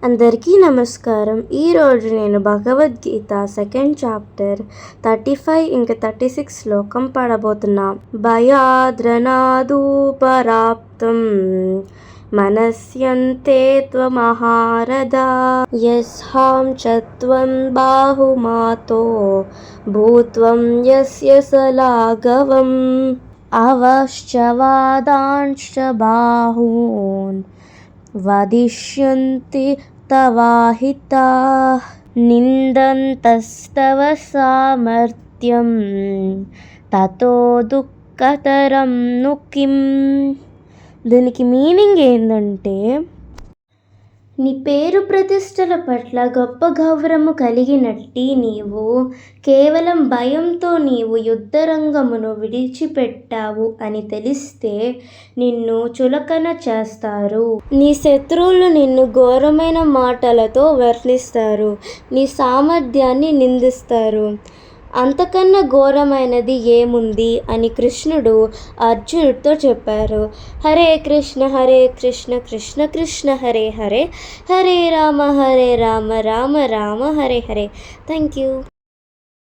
అందరికీ నమస్కారం. ఈరోజు నేను భగవద్గీత సెకండ్ చాప్టర్ 35 ఇంకా 36 శ్లోకం పడబోతున్నా. భయాద్రనాదూపరాప్తం మనస్యంతే త్వమహారథా యస్హాం చత్వం బాహుమాతో భూత్వం యస్య సలాఘవం అవశ్చ వాదాంశ్చ బాహూన్ వదిష్యంతి తవాహితాః నిందంతస్తవ సామర్థ్యం తతో దుఃఖతరం ను కిం. దీనికి మీనింగ్ ఏంటంటే, నీ పేరు ప్రతిష్టల పట్ల గొప్ప గౌరవము కలిగినట్టి నీవు కేవలం భయంతో నీవు యుద్ధరంగమును విడిచిపెట్టావు అని తెలిస్తే నిన్ను చులకన చేస్తారు. నీ శత్రువులు నిన్ను ఘోరమైన మాటలతో వర్ణిస్తారు, నీ సామర్థ్యాన్ని నిందిస్తారు. అంతకన్నా ఘోరమైనది ఏముంది అని కృష్ణుడు అర్జునుడితో చెప్పారు. హరే కృష్ణ కృష్ణ కృష్ణ హరే హరే, హరే రామ రామ రామ హరే హరే. Thank you.